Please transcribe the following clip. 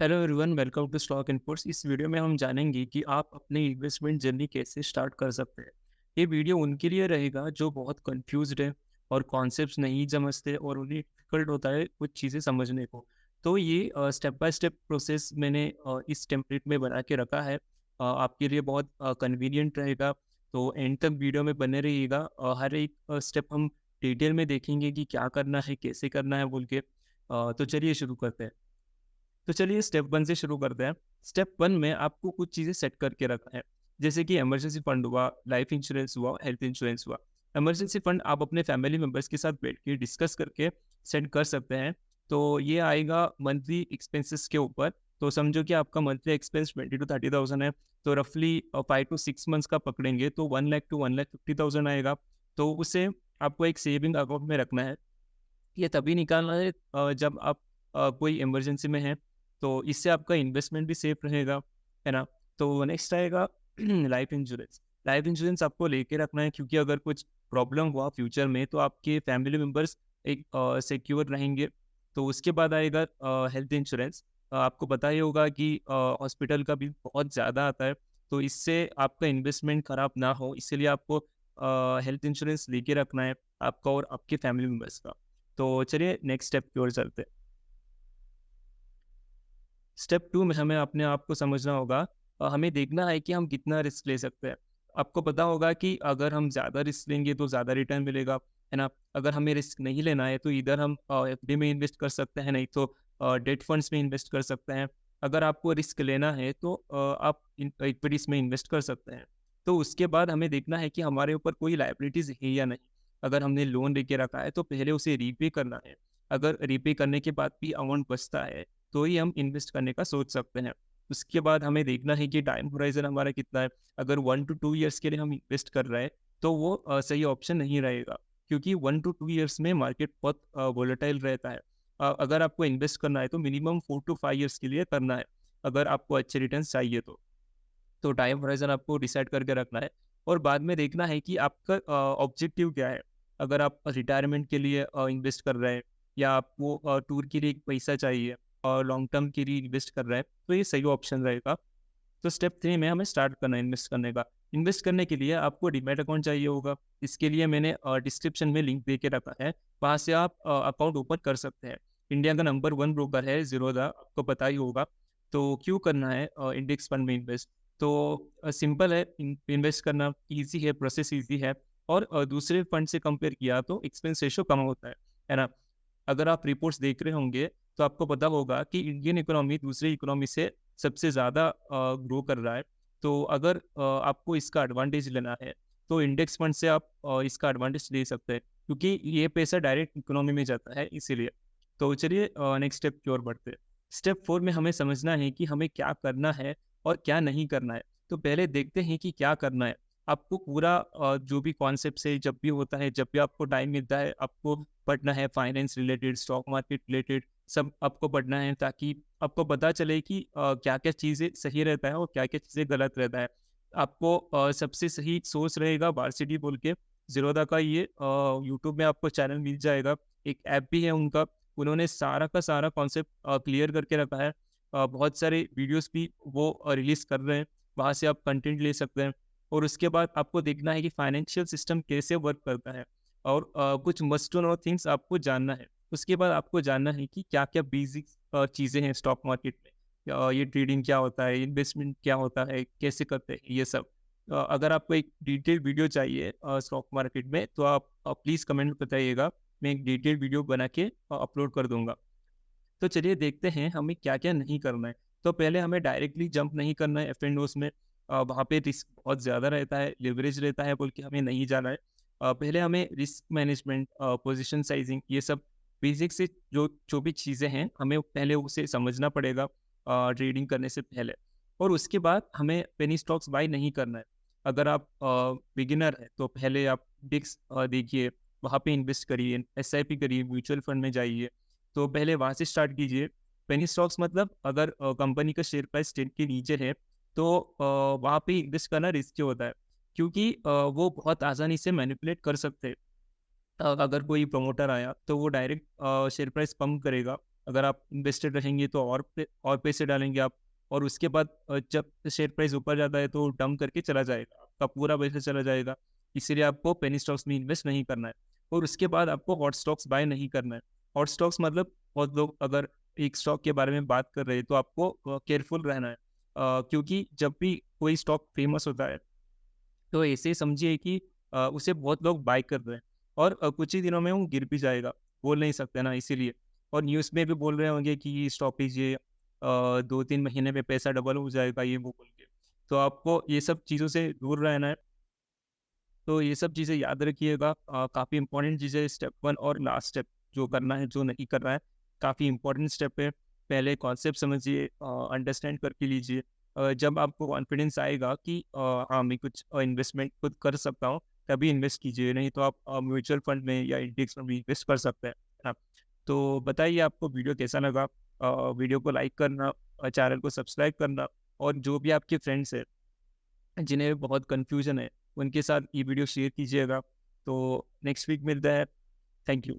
Hello everyone, welcome to stock inputs. इस video में हम जानेंगे कि आप अपनी इन्वेस्टमेंट जर्नी कैसे स्टार्ट कर सकते हैं। ये वीडियो उनके लिए रहेगा जो बहुत कंफ्यूज्ड है और कॉन्सेप्ट्स नहीं समझते और उन्हें डिफिकल्ट होता है कुछ चीज़ें समझने को। तो ये स्टेप बाय स्टेप प्रोसेस मैंने इस टेम्पलेट में बना के रखा है। आपके लिए बहुत कन्वीनियंट रहेगा। तो एंड तक वीडियो में बने रहिएगा। हर एक स्टेप हम डिटेल में देखेंगे कि क्या करना है, कैसे करना है बोल के। तो चलिए शुरू करते हैं। तो चलिए स्टेप 1 से शुरू करते हैं। स्टेप 1 में आपको कुछ चीज़ें सेट करके रखना है। जैसे कि इमरजेंसी फंड हुआ, लाइफ इंश्योरेंस हुआ, हेल्थ इंश्योरेंस हुआ। इमरजेंसी फंड आप अपने फैमिली मेंबर्स के साथ बैठ के डिस्कस करके सेट कर सकते हैं। तो ये आएगा मंथली एक्सपेंसेस के ऊपर। तो समझो कि आपका मंथली एक्सपेंस 20 to 30,000 है। तो रफली 5 to 6 मंथ्स का पकड़ेंगे तो 1 लाख टू 1,50,000 आएगा। तो उसे आपको एक सेविंग अकाउंट में रखना है। ये तभी निकालना है जब आप कोई इमरजेंसी में हैं। तो इससे आपका इन्वेस्टमेंट भी सेफ रहेगा, है ना? तो नेक्स्ट आएगा लाइफ इंश्योरेंस। लाइफ इंश्योरेंस आपको लेके रखना है क्योंकि अगर कुछ प्रॉब्लम हुआ फ्यूचर में तो आपके फैमिली मेंबर्स एक सिक्योर रहेंगे। तो उसके बाद आएगा हेल्थ इंश्योरेंस। आपको पता ही होगा कि हॉस्पिटल का बिल बहुत ज़्यादा आता है। तो इससे आपका इन्वेस्टमेंट खराब ना हो, इसीलिए आपको हेल्थ इंश्योरेंस लेके रखना है, आपका और आपके फैमिली मेंबर्स का। तो चलिए नेक्स्ट स्टेप की ओर चलते हैं। स्टेप 2 में हमें अपने आप को समझना होगा। हमें देखना है कि हम कितना रिस्क ले सकते हैं। आपको पता होगा कि अगर हम ज़्यादा रिस्क लेंगे तो ज़्यादा रिटर्न मिलेगा, है ना? अगर हमें रिस्क नहीं लेना है तो इधर हम एफडी में इन्वेस्ट कर सकते हैं, नहीं तो डेट फंड्स में इन्वेस्ट कर सकते हैं। अगर आपको रिस्क लेना है तो आप इक्विटीज़ में इन्वेस्ट कर सकते हैं। तो उसके बाद हमें देखना है कि हमारे ऊपर कोई लायबिलिटीज़ है या नहीं। अगर हमने लोन लेके रखा है तो पहले उसे रीपे करना है। अगर रीपे करने के बाद भी अमाउंट बचता है तो ही हम इन्वेस्ट करने का सोच सकते हैं। उसके बाद हमें देखना है कि टाइम होराइज़न हमारा कितना है। अगर 1 टू 2 इयर्स के लिए हम इन्वेस्ट कर रहे हैं, तो वो सही ऑप्शन नहीं रहेगा क्योंकि 1 टू 2 इयर्स में मार्केट बहुत वोलेटाइल रहता है। अगर आपको इन्वेस्ट करना है तो मिनिमम 4 टू 5 इयर्स के लिए करना है, अगर आपको अच्छे रिटर्न्स चाहिए तो। तो टाइम होराइज़न आपको डिसाइड करके रखना है और बाद में देखना है कि आपका ऑब्जेक्टिव क्या है। अगर आप रिटायरमेंट के लिए इन्वेस्ट कर रहे हैं या आपको टूर के लिए एक पैसा चाहिए और लॉन्ग टर्म के लिए इन्वेस्ट कर रहे हैं, तो ये सही ऑप्शन रहेगा। तो स्टेप 3 में हमें स्टार्ट करना है इन्वेस्ट करने का। इन्वेस्ट करने के लिए आपको डीमैट अकाउंट चाहिए होगा। इसके लिए मैंने डिस्क्रिप्शन में लिंक दे के रखा है, वहाँ से आप अकाउंट ओपन कर सकते हैं। इंडिया का नंबर 1 ब्रोकर है ज़ीरोधा, आपको पता ही होगा। तो क्यों करना है इंडेक्स फंड में इन्वेस्ट? तो सिंपल है, इन्वेस्ट करना ईज़ी है, प्रोसेस ईज़ी है और दूसरे फंड से कंपेयर किया तो एक्सपेंस रेशियो कम होता है ना? अगर आप रिपोर्ट्स देख रहे होंगे तो आपको पता होगा कि इंडियन इकोनॉमी दूसरी इकोनॉमी से सबसे ज़्यादा ग्रो कर रहा है। तो अगर आपको इसका एडवांटेज लेना है तो इंडेक्स फंड से आप इसका एडवांटेज ले सकते हैं क्योंकि ये पैसा डायरेक्ट इकोनॉमी में जाता है इसीलिए। तो चलिए नेक्स्ट स्टेप की ओर बढ़ते हैं। स्टेप 4 में हमें समझना है कि हमें क्या करना है और क्या नहीं करना है। तो पहले देखते हैं कि क्या करना है। आपको पूरा जो भी कॉन्सेप्ट है जब भी होता है, जब भी आपको टाइम मिलता है, आपको पढ़ना है finance related, stock market related, सब आपको पढ़ना है ताकि आपको पता चले कि क्या-क्या चीज़ें सही रहता है और क्या-क्या चीज़ें गलत रहता है। आपको सबसे सही सोर्स रहेगा वार्सिटी बोल के, ज़ीरोधा का ये यूट्यूब में आपको चैनल मिल जाएगा। एक ऐप भी है उनका, उन्होंने सारा का सारा कॉन्सेप्ट क्लियर करके रखा है। बहुत सारे वीडियोज़ भी वो रिलीज़ कर रहे हैं, वहाँ से आप कंटेंट ले सकते हैं। और उसके बाद आपको देखना है कि फाइनेंशियल सिस्टम कैसे वर्क करता है और कुछ मस्ट टू नो थिंग्स आपको जानना है। उसके बाद आपको जानना है कि क्या-क्या बेसिक चीज़ें हैं स्टॉक मार्केट में। ये ट्रेडिंग क्या होता है, इन्वेस्टमेंट क्या होता है, कैसे करते हैं, ये सब। अगर आपको एक डिटेल्ड वीडियो चाहिए स्टॉक मार्केट में तो आप प्लीज़ कमेंट में बताइएगा, मैं एक डिटेल्ड वीडियो बना के अपलोड कर दूँगा। तो चलिए देखते हैं हमें क्या-क्या नहीं करना है। तो पहले हमें डायरेक्टली जंप नहीं करना है एफ-एंड-ओज़ में। वहाँ पे रिस्क बहुत ज़्यादा रहता है, लिवरेज रहता है बोल के हमें नहीं जाना है। पहले हमें रिस्क मैनेजमेंट, पोज़ीशन साइज़िंग, ये सब बेसिक से जो जो भी चीज़ें हैं, हमें पहले उसे समझना पड़ेगा ट्रेडिंग करने से पहले। और उसके बाद हमें पेनी स्टॉक्स बाय नहीं करना है। अगर आप बिगिनर हैं तो पहले आप डिक्स देखिए, वहाँ पे इन्वेस्ट करिए, एसआईपी करिए, म्यूचुअल फंड में जाइए। तो पहले वहाँ से स्टार्ट कीजिए। पेनी स्टॉक्स मतलब अगर कंपनी का शेयर प्राइस 10 के नीचे है तो वहाँ पे इन्वेस्ट करना रिस्की होता है क्योंकि वो बहुत आसानी से मैनिपुलेट कर सकते हैं। अगर कोई प्रमोटर आया तो वो डायरेक्ट शेयर प्राइस पंप करेगा अगर आप इन्वेस्टेड रहेंगे तो और पैसे डालेंगे आप, और उसके बाद जब शेयर प्राइस ऊपर जाता है तो डंप करके चला जाएगा, आपका पूरा पैसा चला जाएगा। इसीलिए आपको पेनी स्टॉक्स में इन्वेस्ट नहीं करना है। और उसके बाद आपको हॉट स्टॉक्स बाय नहीं करना है। हॉट स्टॉक्स मतलब बहुत लोग अगर एक स्टॉक के बारे में बात कर रहे हैं तो आपको केयरफुल रहना है, क्योंकि जब भी कोई स्टॉक फेमस होता है तो ऐसे ही समझिए कि उसे बहुत लोग बाय कर रहे हैं, और कुछ ही दिनों में वो गिर भी जाएगा, बोल नहीं सकते ना इसीलिए। और न्यूज़ में भी बोल रहे होंगे कि स्टॉप लीजिए, 2-3 महीने में पैसा डबल हो जाएगा, ये वो बोल के। तो आपको ये सब चीज़ों से दूर रहना है। तो ये सब चीज़ें याद रखिएगा, काफ़ी इंपॉर्टेंट चीज़ें स्टेप 1 और लास्ट स्टेप जो करना है, जो नहीं करना है, काफ़ी इंपॉर्टेंट स्टेप है। पहले कॉन्सेप्ट समझिए, अंडरस्टैंड करके लीजिए। जब आपको कॉन्फिडेंस आएगा कि हाँ, मैं कुछ इन्वेस्टमेंट खुद कर सकता हूँ, तभी इन्वेस्ट कीजिए, नहीं तो आप म्यूचुअल फंड में या इंडेक्स में भी इन्वेस्ट कर सकते हैं, है ना? तो बताइए आपको वीडियो कैसा लगा? वीडियो को लाइक करना, चैनल को सब्सक्राइब करना, और जो भी आपके फ्रेंड्स हैं जिन्हें बहुत कन्फ्यूजन है, उनके साथ ये वीडियो शेयर कीजिएगा। तो नेक्स्ट वीक मिलते हैं। Thank you.